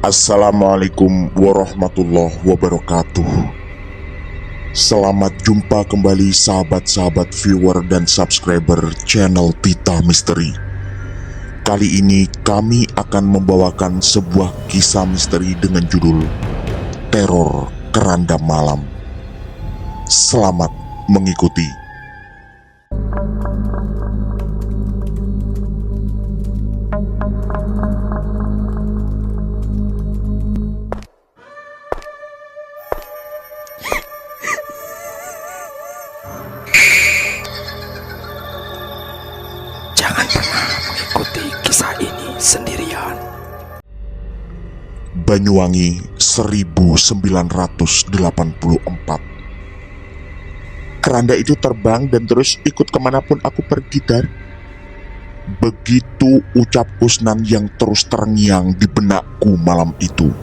Assalamualaikum warahmatullahi wabarakatuh. Selamat jumpa kembali sahabat-sahabat viewer dan subscriber channel Tita Misteri. Kali ini kami akan membawakan sebuah kisah misteri dengan judul Teror Keranda Malam. Selamat mengikuti. Jangan pernah mengikuti kisah ini sendirian. Banyuwangi 1984. Keranda itu terbang dan terus ikut kemanapun aku pergi, Dar. Begitu ucap Kusnan yang terus terngiang di benakku malam itu.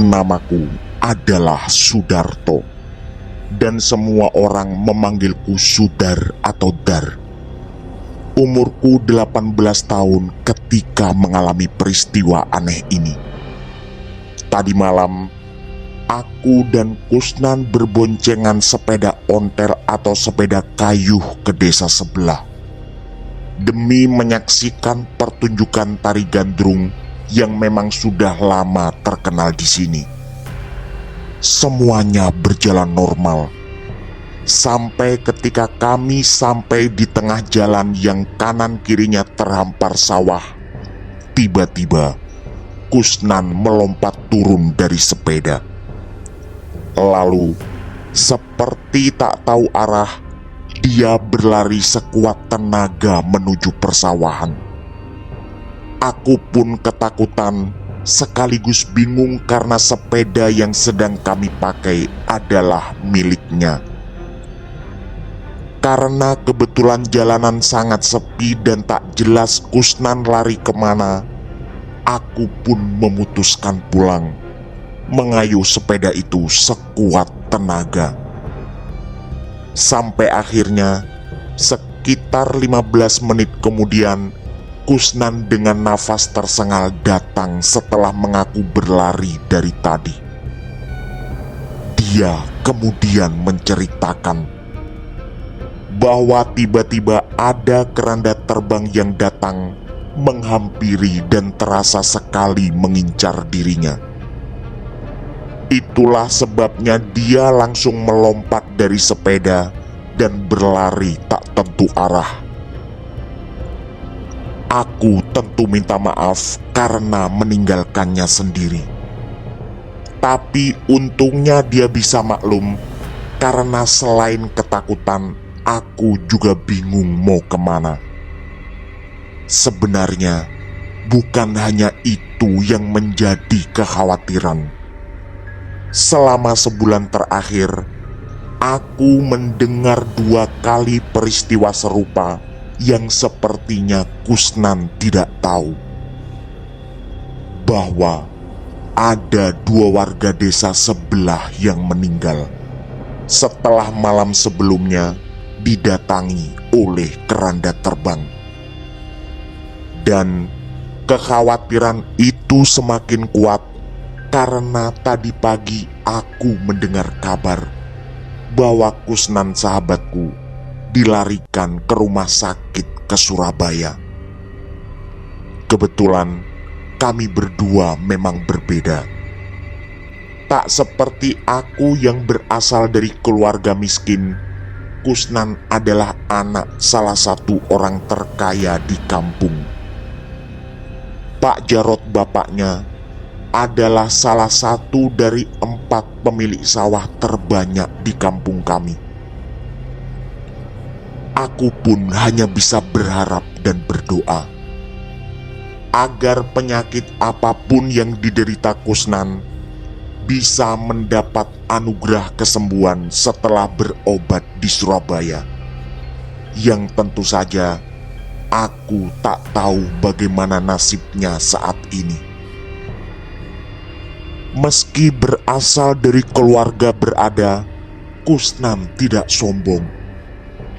Namaku adalah Sudarto, dan semua orang memanggilku Sudar atau Dar. Umurku 18 tahun ketika mengalami peristiwa aneh ini. Tadi malam, aku dan Kusnan berboncengan sepeda ontel atau sepeda kayu ke desa sebelah demi menyaksikan pertunjukan tari gandrung yang memang sudah lama terkenal di sini. Semuanya berjalan normal sampai ketika kami sampai di tengah jalan yang kanan kirinya terhampar sawah. Tiba-tiba Kusnan melompat turun dari sepeda. Lalu seperti tak tahu arah, dia berlari sekuat tenaga menuju persawahan. Aku pun ketakutan sekaligus bingung karena sepeda yang sedang kami pakai adalah miliknya. Karena kebetulan jalanan sangat sepi dan tak jelas Kusnan lari kemana, aku pun memutuskan pulang, mengayuh sepeda itu sekuat tenaga. Sampai akhirnya, sekitar 15 menit kemudian, Kusnan dengan nafas tersengal datang setelah mengaku berlari dari tadi. Dia kemudian menceritakan bahwa tiba-tiba ada keranda terbang yang datang menghampiri dan terasa sekali mengincar dirinya. Itulah sebabnya dia langsung melompat dari sepeda dan berlari tak tentu arah. Aku tentu minta maaf karena meninggalkannya sendiri. Tapi untungnya dia bisa maklum, karena selain ketakutan, aku juga bingung mau kemana. Sebenarnya, bukan hanya itu yang menjadi kekhawatiran. Selama sebulan terakhir, aku mendengar 2 kali peristiwa serupa yang sepertinya Kusnan tidak tahu. Bahwa ada 2 warga desa sebelah yang meninggal setelah malam sebelumnya didatangi oleh keranda terbang. Dan kekhawatiran itu semakin kuat karena tadi pagi aku mendengar kabar bahwa Kusnan sahabatku dilarikan ke rumah sakit ke Surabaya. Kebetulan kami berdua memang berbeda. Tak seperti aku yang berasal dari keluarga miskin, Kusnan adalah anak salah satu orang terkaya di kampung. Pak Jarot bapaknya adalah salah satu dari 4 pemilik sawah terbanyak di kampung kami. Aku pun hanya bisa berharap dan berdoa agar penyakit apapun yang diderita Kusnan bisa mendapat anugerah kesembuhan setelah berobat di Surabaya. Yang tentu saja aku tak tahu bagaimana nasibnya saat ini. Meski berasal dari keluarga berada, Kusnan tidak sombong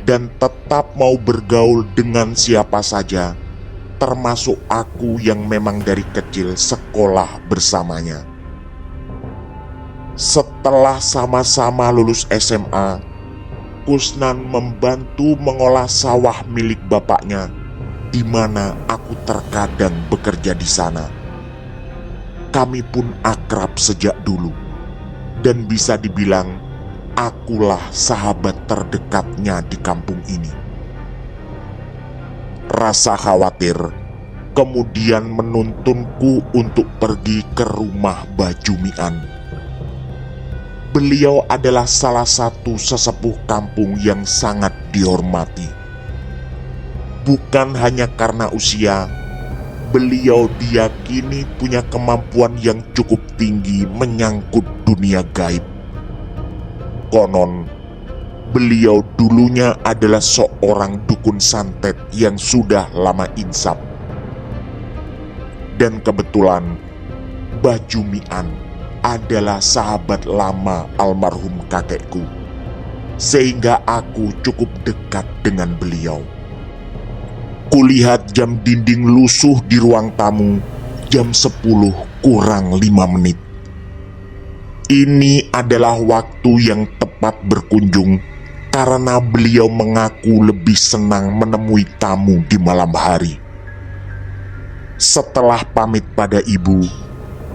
dan tetap mau bergaul dengan siapa saja termasuk aku yang memang dari kecil sekolah bersamanya. Setelah sama-sama lulus SMA, Kusnan membantu mengolah sawah milik bapaknya, di mana aku terkadang bekerja di sana. Kami pun akrab sejak dulu, dan bisa dibilang akulah sahabat terdekatnya di kampung ini. Rasa khawatir kemudian menuntunku untuk pergi ke rumah Mbah Jumian. Beliau adalah salah satu sesepuh kampung yang sangat dihormati. Bukan hanya karena usia, beliau diyakini punya kemampuan yang cukup tinggi menyangkut dunia gaib. Konon, beliau dulunya adalah seorang dukun santet yang sudah lama insap. Dan kebetulan, Mbah Jumian adalah sahabat lama almarhum kakekku, sehingga aku cukup dekat dengan beliau. Kulihat jam dinding lusuh di ruang tamu, jam 10 kurang 5 menit. Ini adalah waktu yang tepat berkunjung karena beliau mengaku lebih senang menemui tamu di malam hari. Setelah pamit pada ibu,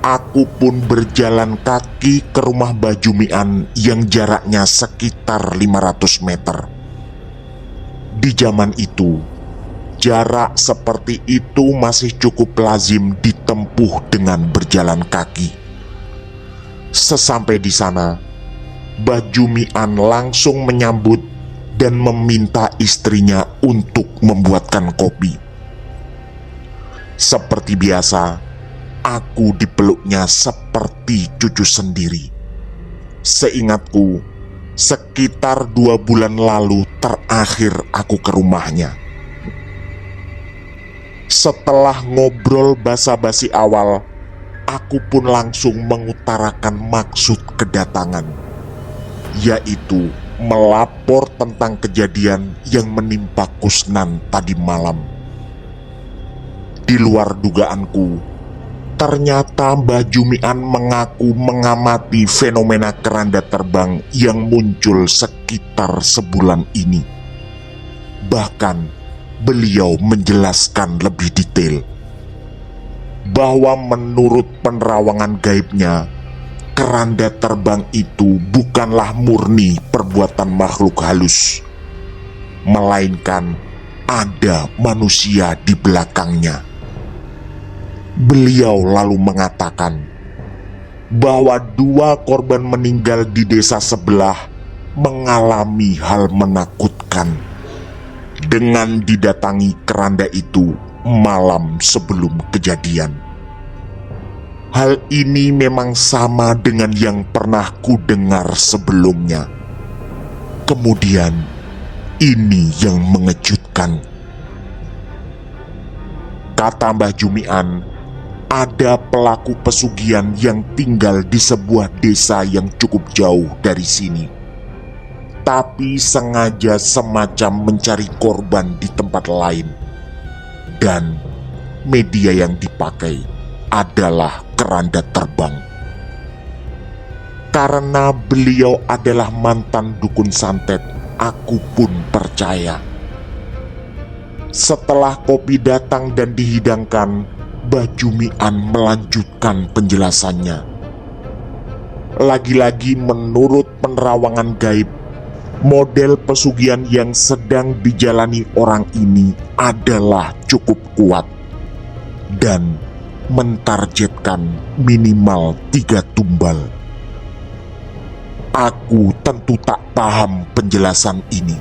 aku pun berjalan kaki ke rumah Mbah Jumian yang jaraknya sekitar 500 meter. Di zaman itu, jarak seperti itu masih cukup lazim ditempuh dengan berjalan kaki. Sesampai di sana, Mbah Jumian langsung menyambut dan meminta istrinya untuk membuatkan kopi. Seperti biasa, aku dipeluknya seperti cucu sendiri. Seingatku, sekitar 2 bulan lalu terakhir aku ke rumahnya. Setelah ngobrol basa-basi awal, aku pun langsung mengutarakan maksud kedatangan, yaitu melapor tentang kejadian yang menimpa Kusnan tadi malam. Di luar dugaanku, ternyata Mbah Jumian mengaku mengamati fenomena keranda terbang yang muncul sekitar sebulan ini. Bahkan, beliau menjelaskan lebih detail bahwa menurut penerawangan gaibnya, keranda terbang itu bukanlah murni perbuatan makhluk halus, melainkan ada manusia di belakangnya. Beliau lalu mengatakan bahwa 2 korban meninggal di desa sebelah mengalami hal menakutkan dengan didatangi keranda itu malam sebelum kejadian. Hal ini memang sama dengan yang pernah kudengar sebelumnya. Kemudian, ini yang mengejutkan. Kata Mbah Jumian, ada pelaku pesugihan yang tinggal di sebuah desa yang cukup jauh dari sini, tapi sengaja semacam mencari korban di tempat lain. Dan media yang dipakai adalah keranda terbang. Karena beliau adalah mantan dukun santet, aku pun percaya. Setelah kopi datang dan dihidangkan, Mbah Jumian melanjutkan penjelasannya. Lagi-lagi menurut penerawangan gaib, model pesugihan yang sedang dijalani orang ini adalah cukup kuat dan mentargetkan minimal 3 tumbal. Aku tentu tak paham penjelasan ini,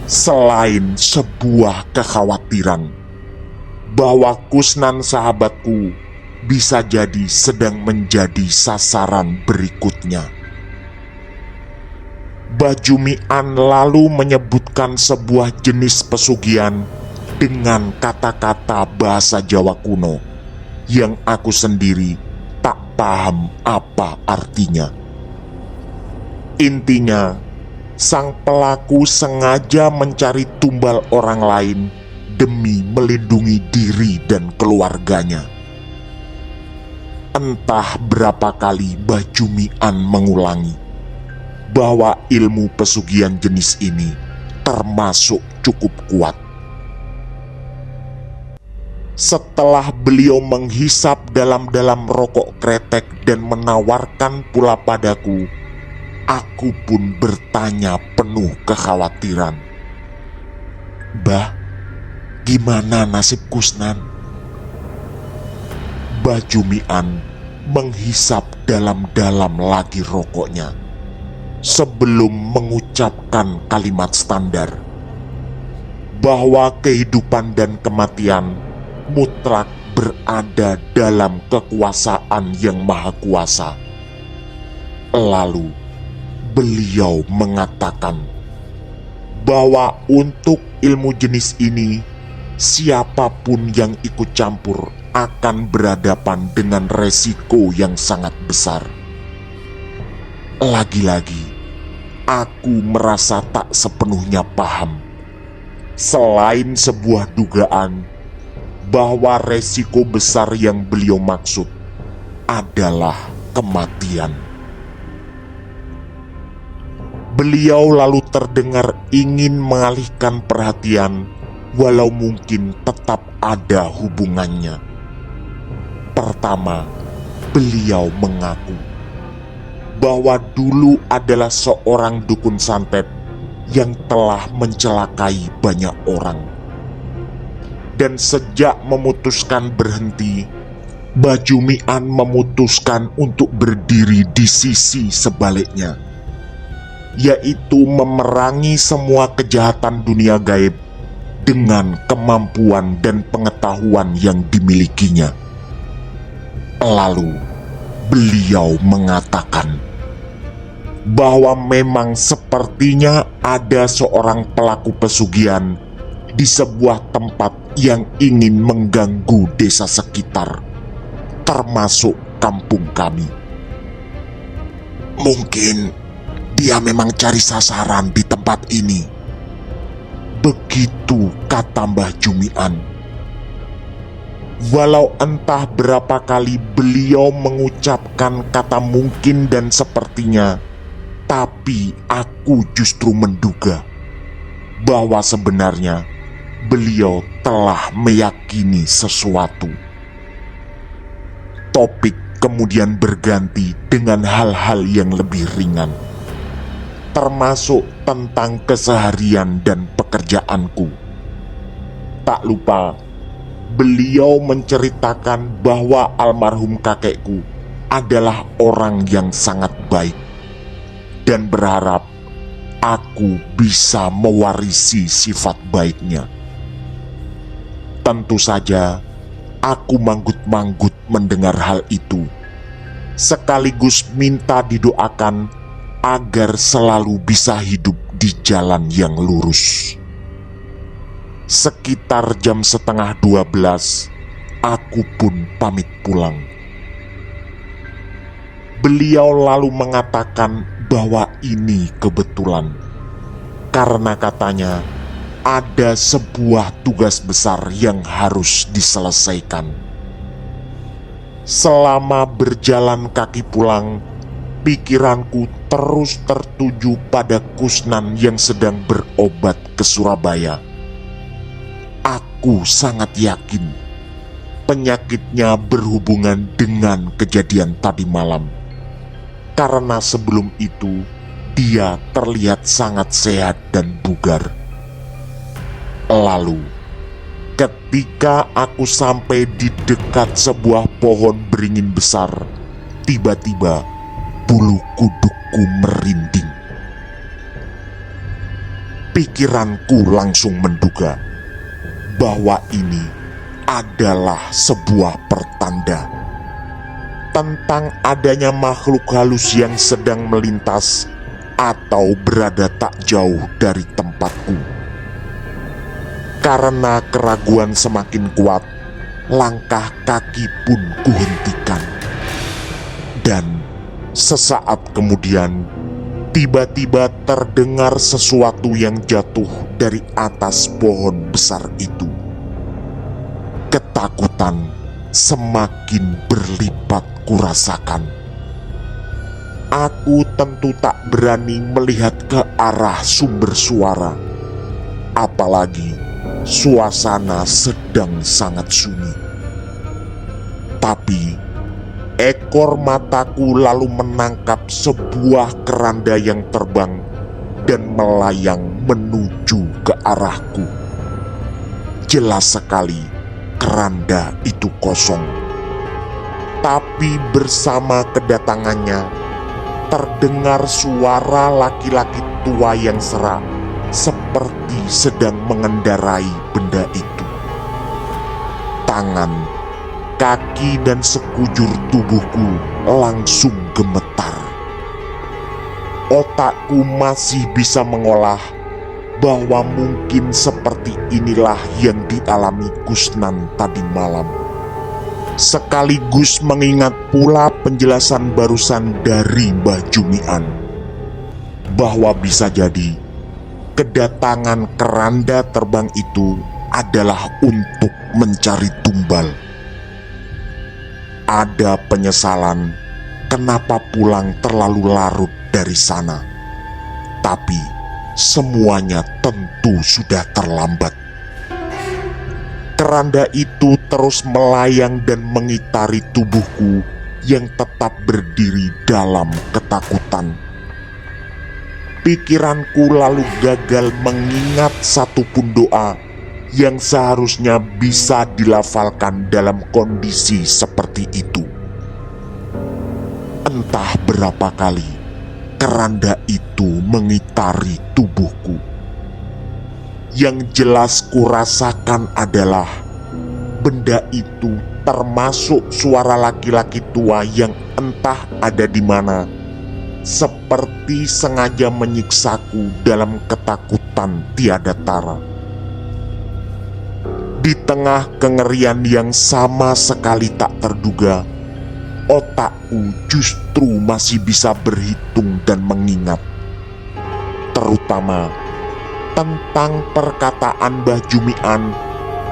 selain sebuah kekhawatiran bahwa Kusnan sahabatku bisa jadi sedang menjadi sasaran berikutnya. Mbah Jumian lalu menyebutkan sebuah jenis pesugihan dengan kata-kata bahasa Jawa kuno yang aku sendiri tak paham apa artinya. Intinya, sang pelaku sengaja mencari tumbal orang lain demi melindungi diri dan keluarganya. Entah berapa kali Mbah Jumian mengulangi bahwa ilmu pesugihan jenis ini termasuk cukup kuat. Setelah beliau menghisap dalam-dalam rokok kretek dan menawarkan pula padaku, aku pun bertanya penuh kekhawatiran, "Mbah, gimana nasib Kusnan?" Mbah Jumian menghisap dalam-dalam lagi rokoknya sebelum mengucapkan kalimat standar bahwa kehidupan dan kematian mutlak berada dalam kekuasaan yang maha kuasa. Lalu beliau mengatakan bahwa untuk ilmu jenis ini, siapapun yang ikut campur akan berhadapan dengan resiko yang sangat besar. Lagi-lagi, aku merasa tak sepenuhnya paham. Selain sebuah dugaan bahwa resiko besar yang beliau maksud adalah kematian. Beliau lalu terdengar ingin mengalihkan perhatian, walau mungkin tetap ada hubungannya. Pertama, beliau mengaku bahwa dulu adalah seorang dukun santet yang telah mencelakai banyak orang. Dan sejak memutuskan berhenti, Mbah Jumian memutuskan untuk berdiri di sisi sebaliknya, yaitu memerangi semua kejahatan dunia gaib dengan kemampuan dan pengetahuan yang dimilikinya. Lalu beliau mengatakan bahwa memang sepertinya ada seorang pelaku pesugihan di sebuah tempat yang ingin mengganggu desa sekitar, termasuk kampung kami. Mungkin dia memang cari sasaran di tempat ini. Begitu kata Mbah Jumian. Walau entah berapa kali beliau mengucapkan kata mungkin dan sepertinya, tapi aku justru menduga bahwa sebenarnya beliau telah meyakini sesuatu. Topik kemudian berganti dengan hal-hal yang lebih ringan, termasuk tentang keseharian dan pekerjaanku. Tak lupa, beliau menceritakan bahwa almarhum kakekku adalah orang yang sangat baik dan berharap aku bisa mewarisi sifat baiknya. Tentu saja, aku manggut-manggut mendengar hal itu, sekaligus minta didoakan agar selalu bisa hidup di jalan yang lurus. Sekitar jam 11:30, aku pun pamit pulang. Beliau lalu mengatakan bahwa ini kebetulan, karena katanya ada sebuah tugas besar yang harus diselesaikan. Selama berjalan kaki pulang, pikiranku terus tertuju pada Kusnan yang sedang berobat ke Surabaya. Aku sangat yakin penyakitnya berhubungan dengan kejadian tadi malam, karena sebelum itu dia terlihat sangat sehat dan bugar. Lalu, ketika aku sampai di dekat sebuah pohon beringin besar, tiba-tiba bulu kudukku merinding. Pikiranku langsung menduga bahwa ini adalah sebuah pertanda tentang adanya makhluk halus yang sedang melintas atau berada tak jauh dari tempatku. Karena keraguan semakin kuat, langkah kaki pun kuhentikan. Dan sesaat kemudian, tiba-tiba terdengar sesuatu yang jatuh dari atas pohon besar itu. ketakutan semakin berlipat kurasakan. Aku tentu tak berani melihat ke arah sumber suara, apalagi suasana sedang sangat sunyi. Tapi ekor mataku lalu menangkap sebuah keranda yang terbang dan melayang menuju ke arahku. Jelas sekali keranda itu kosong. Tapi bersama kedatangannya terdengar suara laki-laki tua yang serak, seperti sedang mengendarai benda itu. Tangan, kaki, dan sekujur tubuhku langsung gemetar. Otakku masih bisa mengolah bahwa mungkin seperti inilah yang dialami Kusnan tadi malam. Sekaligus mengingat pula penjelasan barusan dari Mbah Jumian, bahwa bisa jadi kedatangan keranda terbang itu adalah untuk mencari tumbal. Ada penyesalan kenapa pulang terlalu larut dari sana, tapi semuanya tentu sudah terlambat. Keranda itu terus melayang dan mengitari tubuhku yang tetap berdiri dalam ketakutan. Pikiranku lalu gagal mengingat satupun doa yang seharusnya bisa dilafalkan dalam kondisi seperti itu. Entah berapa kali keranda itu mengitari tubuhku. Yang jelas kurasakan adalah benda itu termasuk suara laki-laki tua yang entah ada di mana, seperti sengaja menyiksaku dalam ketakutan tiada tara. Di tengah kengerian yang sama sekali tak terduga, otakku justru masih bisa berhitung dan mengingat, terutama tentang perkataan Mbah Jumian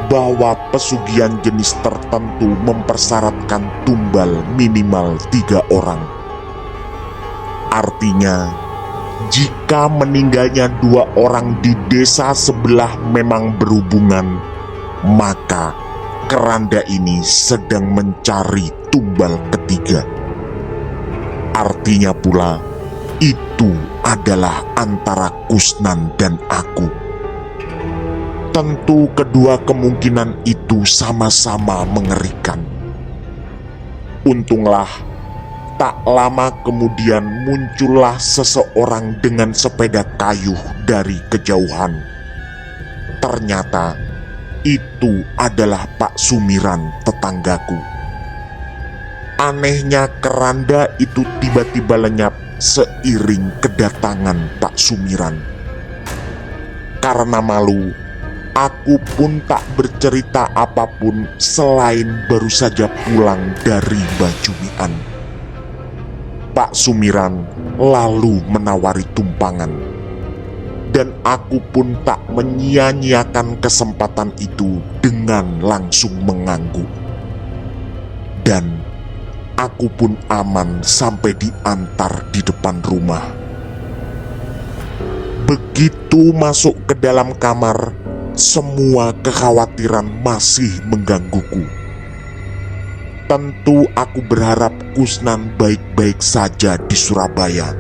bahwa pesugihan jenis tertentu mempersyaratkan tumbal minimal 3 orang. Artinya, jika meninggalnya 2 orang di desa sebelah memang berhubungan, maka keranda ini sedang mencari tumbal ketiga. Artinya pula, itu adalah antara Kusnan dan aku. Tentu kedua kemungkinan itu sama-sama mengerikan. Untunglah, tak lama kemudian muncullah seseorang dengan sepeda kayu dari kejauhan. Ternyata itu adalah Pak Sumiran, tetanggaku. Anehnya keranda itu tiba-tiba lenyap seiring kedatangan Pak Sumiran. Karena malu, aku pun tak bercerita apapun selain baru saja pulang dari Mbah Jumian. Pak Sumiran lalu menawari tumpangan, dan aku pun tak menyia-nyiakan kesempatan itu dengan langsung mengangguk. Dan aku pun aman sampai diantar di depan rumah. Begitu masuk ke dalam kamar, semua kekhawatiran masih menggangguku. Tentu aku berharap Kusnan baik-baik saja di Surabaya.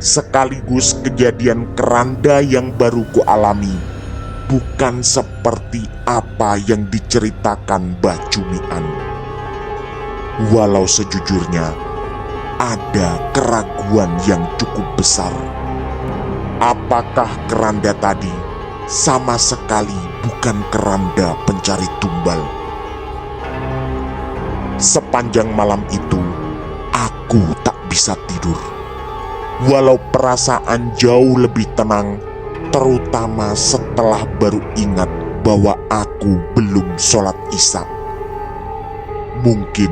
Sekaligus kejadian keranda yang baru kualami bukan seperti apa yang diceritakan Mbah Jumian. Walau sejujurnya ada keraguan yang cukup besar. Apakah keranda tadi sama sekali bukan keranda pencari tumbal? Sepanjang malam itu aku tak bisa tidur. Walau perasaan jauh lebih tenang, terutama setelah baru ingat bahwa aku belum sholat Isya. Mungkin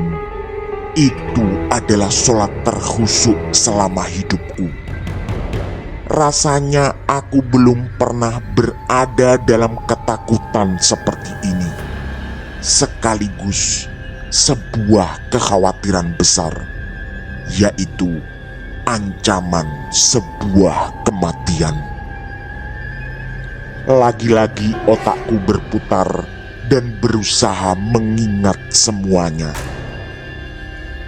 itu adalah sholat terkhusyuk selama hidupku. Rasanya aku belum pernah berada dalam ketakutan seperti ini. sekaligus sebuah kekhawatiran besar, yaitu ancaman sebuah kematian. Lagi-lagi otakku berputar dan berusaha mengingat semuanya.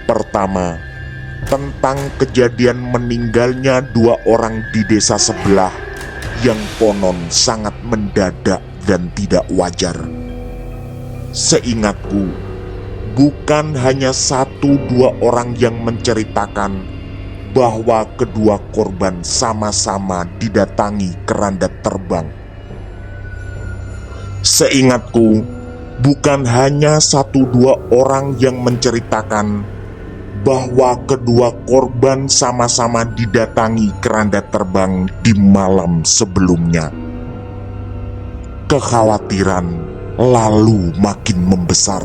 Pertama, tentang kejadian meninggalnya 2 orang di desa sebelah yang konon sangat mendadak dan tidak wajar. Seingatku, bukan hanya 1-2 orang yang menceritakan bahwa kedua korban sama-sama didatangi keranda terbang. Seingatku, bukan hanya 1-2 orang yang menceritakan bahwa kedua korban sama-sama didatangi keranda terbang di malam sebelumnya. Kekhawatiran lalu makin membesar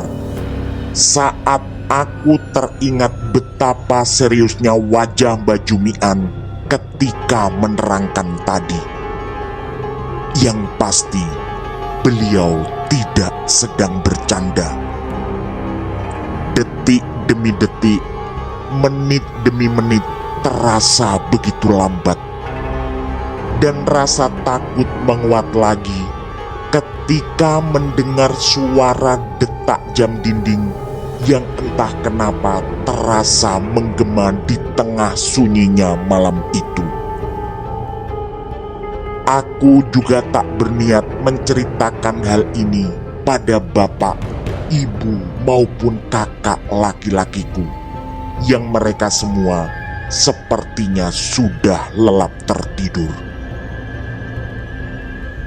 saat aku teringat betapa seriusnya wajah Mbak Jumian ketika menerangkan tadi. Yang pasti, beliau tidak sedang bercanda. Detik demi detik, menit demi menit terasa begitu lambat. Dan rasa takut menguat lagi ketika mendengar suara detak jam dinding yang entah kenapa terasa menggema di tengah sunyinya malam itu. Aku juga tak berniat menceritakan hal ini pada bapak, ibu maupun kakak laki-lakiku, yang mereka semua sepertinya sudah lelap tertidur.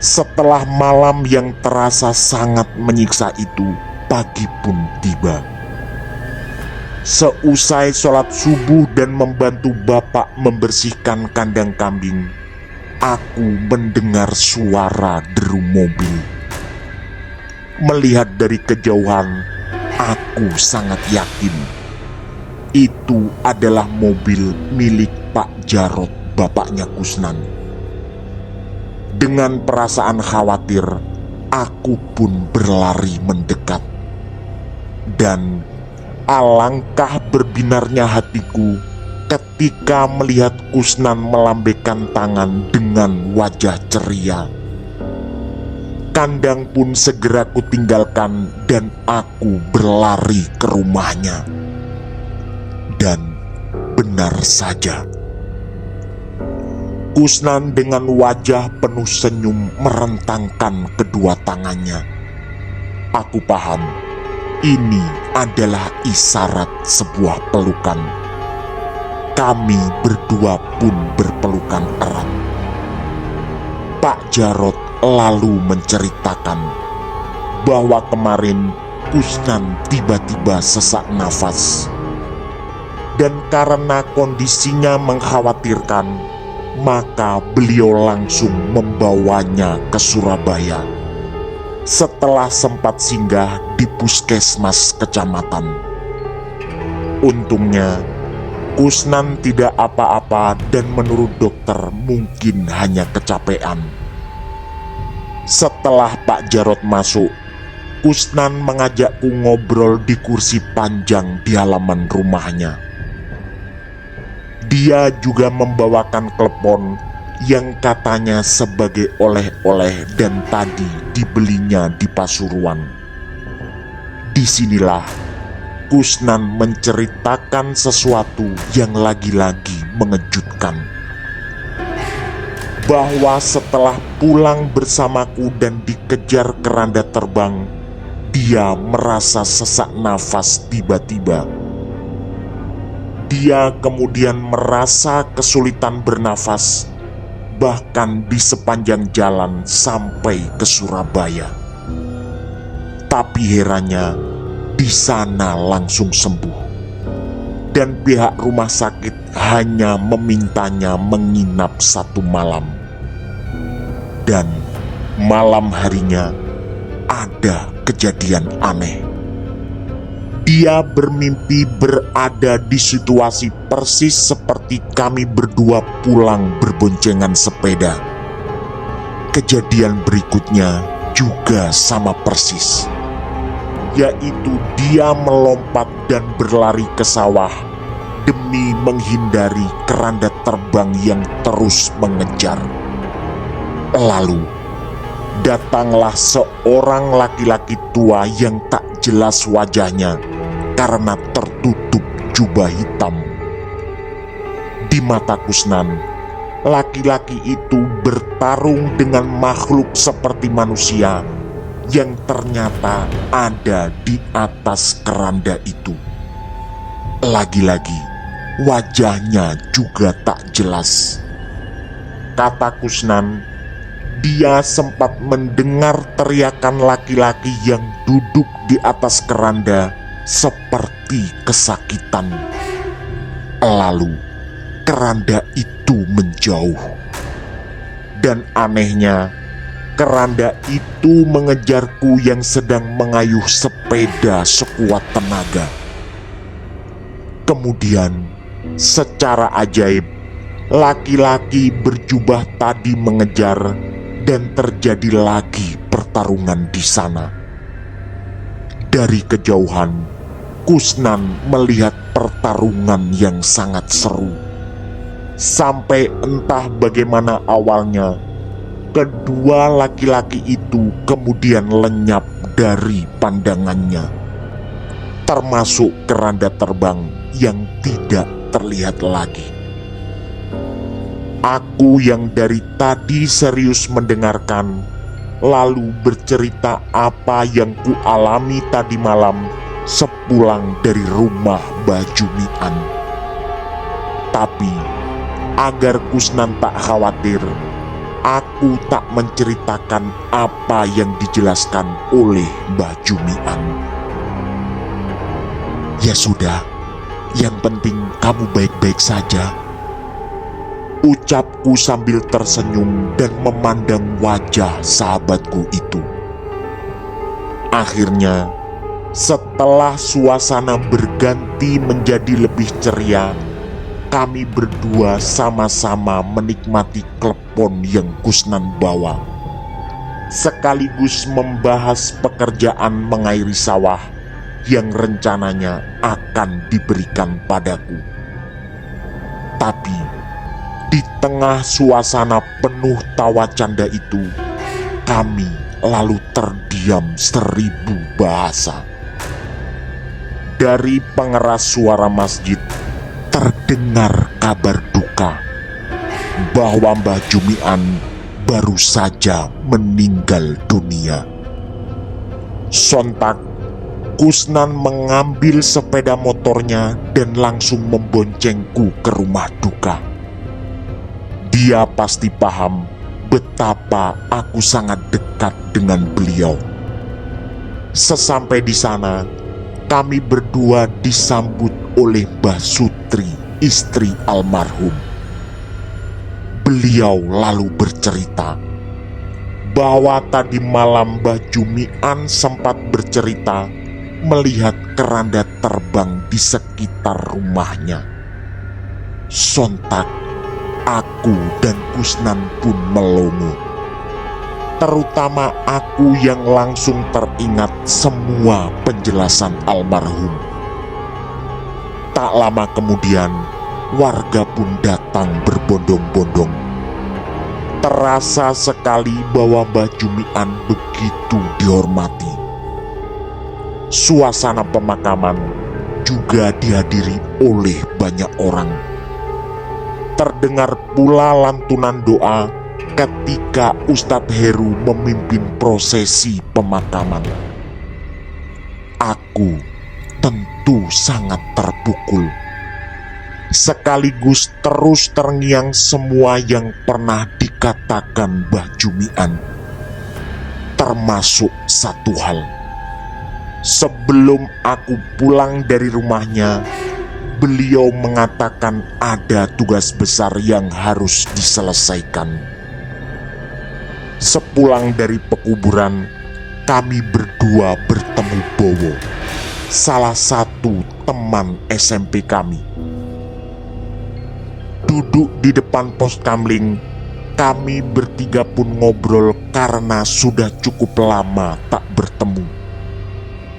Setelah malam yang terasa sangat menyiksa itu, pagi pun tiba. Seusai sholat subuh dan membantu bapak membersihkan kandang kambing, aku mendengar suara deru mobil. Melihat dari kejauhan, aku sangat yakin itu adalah mobil milik Pak Jarot, bapaknya Kusnan. Dengan perasaan khawatir, aku pun berlari mendekat. Dan alangkah berbinarnya hatiku ketika melihat Kusnan melambaikan tangan dengan wajah ceria. Kandang pun segera kutinggalkan dan aku berlari ke rumahnya. Dan benar saja, Kusnan dengan wajah penuh senyum merentangkan kedua tangannya. Aku paham, ini adalah isyarat sebuah pelukan. Kami berdua pun berpelukan erat. Pak Jarot lalu menceritakan bahwa kemarin Kusnan tiba-tiba sesak nafas. Dan karena kondisinya mengkhawatirkan, maka beliau langsung membawanya ke Surabaya. Setelah sempat singgah di puskesmas kecamatan. Untungnya, Kusnan tidak apa-apa dan menurut dokter mungkin hanya kecapean. Setelah Pak Jarot masuk, Kusnan mengajakku ngobrol di kursi panjang di halaman rumahnya. Dia juga membawakan klepon yang katanya sebagai oleh-oleh dan tadi dibelinya di Pasuruan. Disinilah Kusnan menceritakan sesuatu yang lagi-lagi mengejutkan. Bahwa setelah pulang bersamaku dan dikejar keranda terbang, dia merasa sesak nafas tiba-tiba. Dia kemudian merasa kesulitan bernafas, bahkan di sepanjang jalan sampai ke Surabaya. Tapi herannya, di sana langsung sembuh. Dan pihak rumah sakit hanya memintanya menginap 1 malam. Dan malam harinya ada kejadian aneh. Dia bermimpi berada di situasi persis seperti kami berdua pulang berboncengan sepeda. Kejadian berikutnya juga sama persis, yaitu dia melompat dan berlari ke sawah demi menghindari keranda terbang yang terus mengejar. Lalu datanglah seorang laki-laki tua yang tak jelas wajahnya karena tertutup jubah hitam. Di mata Kusnan, laki-laki itu bertarung dengan makhluk seperti manusia yang ternyata ada di atas keranda itu. Lagi-lagi, wajahnya juga tak jelas. Kata Kusnan, dia sempat mendengar teriakan laki-laki yang duduk di atas keranda seperti kesakitan. Lalu, keranda itu menjauh. Dan anehnya, keranda itu mengejarku yang sedang mengayuh sepeda sekuat tenaga. Kemudian, secara ajaib, laki-laki berjubah tadi mengejar dan terjadi lagi pertarungan di sana. Dari kejauhan, Kusnan melihat pertarungan yang sangat seru. Sampai entah bagaimana awalnya, kedua laki-laki itu kemudian lenyap dari pandangannya, termasuk keranda terbang yang tidak terlihat lagi. Aku yang dari tadi serius mendengarkan, lalu bercerita apa yang kualami tadi malam sepulang dari rumah Bajumian. Tapi agar Kusnan tak khawatir, aku tak menceritakan apa yang dijelaskan oleh Bajumian. Ya sudah, yang penting kamu baik-baik saja, ucapku sambil tersenyum dan memandang wajah sahabatku itu. Akhirnya, setelah suasana berganti menjadi lebih ceria, kami berdua sama-sama menikmati klepon yang Kusnan bawa, sekaligus membahas pekerjaan mengairi sawah yang rencananya akan diberikan padaku. Tapi di tengah suasana penuh tawa canda itu, kami lalu terdiam 1000 bahasa. Dari pengeras suara masjid terdengar kabar duka bahwa Mbah Jumian baru saja meninggal dunia. Sontak Kusnan mengambil sepeda motornya dan langsung memboncengku ke rumah duka. Dia pasti paham betapa aku sangat dekat dengan beliau. Sesampai di sana, kami berdua disambut oleh Mbah Sutri, istri almarhum. Beliau lalu bercerita bahwa tadi malam Mbah Jumian sempat bercerita melihat keranda terbang di sekitar rumahnya. Sontak aku dan Kusnan pun melongo. Terutama aku yang langsung teringat semua penjelasan almarhum. Tak lama kemudian, warga pun datang berbondong-bondong. Terasa sekali bahwa Mbah Jumian begitu dihormati. Suasana pemakaman juga dihadiri oleh banyak orang. Terdengar pula lantunan doa ketika Ustadz Heru memimpin prosesi pemakaman. Aku tentu sangat terpukul, sekaligus terus terngiang semua yang pernah dikatakan Mbah Jumian. Termasuk satu hal. Sebelum aku pulang dari rumahnya, beliau mengatakan ada tugas besar yang harus diselesaikan. Sepulang dari pekuburan, kami berdua bertemu Bowo, salah satu teman SMP kami. Duduk di depan pos kamling, kami bertiga pun ngobrol karena sudah cukup lama tak bertemu.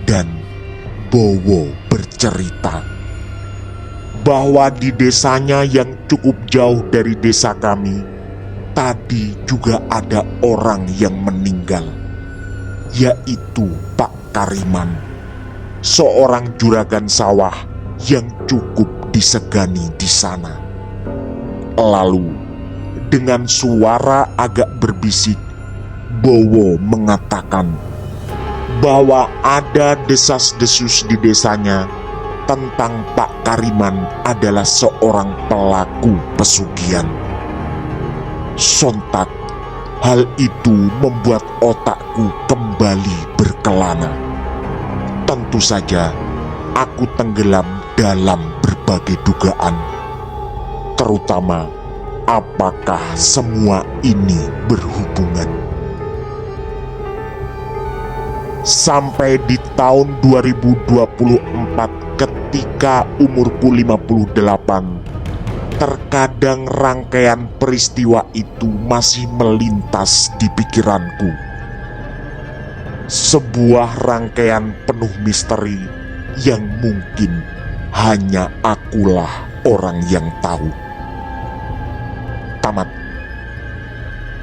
Dan Bowo bercerita bahwa di desanya yang cukup jauh dari desa kami, tadi juga ada orang yang meninggal, yaitu Pak Kariman, seorang juragan sawah yang cukup disegani di sana. Lalu, dengan suara agak berbisik, Bowo mengatakan bahwa ada desas-desus di desanya tentang Pak Kariman adalah seorang pelaku pesugihan. Sontak, hal itu membuat otakku kembali berkelana. Tentu saja, aku tenggelam dalam berbagai dugaan, terutama apakah semua ini berhubungan. Sampai di tahun 2024 ketika umurku 58, terkadang rangkaian peristiwa itu masih melintas di pikiranku. Sebuah rangkaian penuh misteri yang mungkin hanya akulah orang yang tahu. Tamat.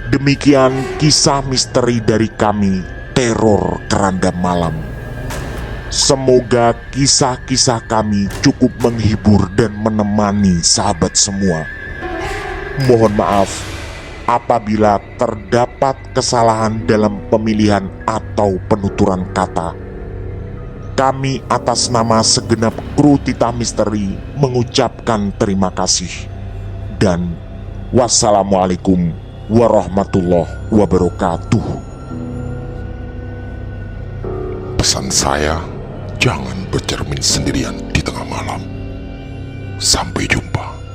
Demikian kisah misteri dari kami, Teror Keranda Malam. Semoga kisah-kisah kami cukup menghibur dan menemani sahabat semua. Mohon maaf apabila terdapat kesalahan dalam pemilihan atau penuturan kata. Kami atas nama segenap kru Titah Misteri mengucapkan terima kasih. Dan wassalamualaikum warahmatullahi wabarakatuh. Pesan saya, jangan bercermin sendirian di tengah malam. Sampai jumpa.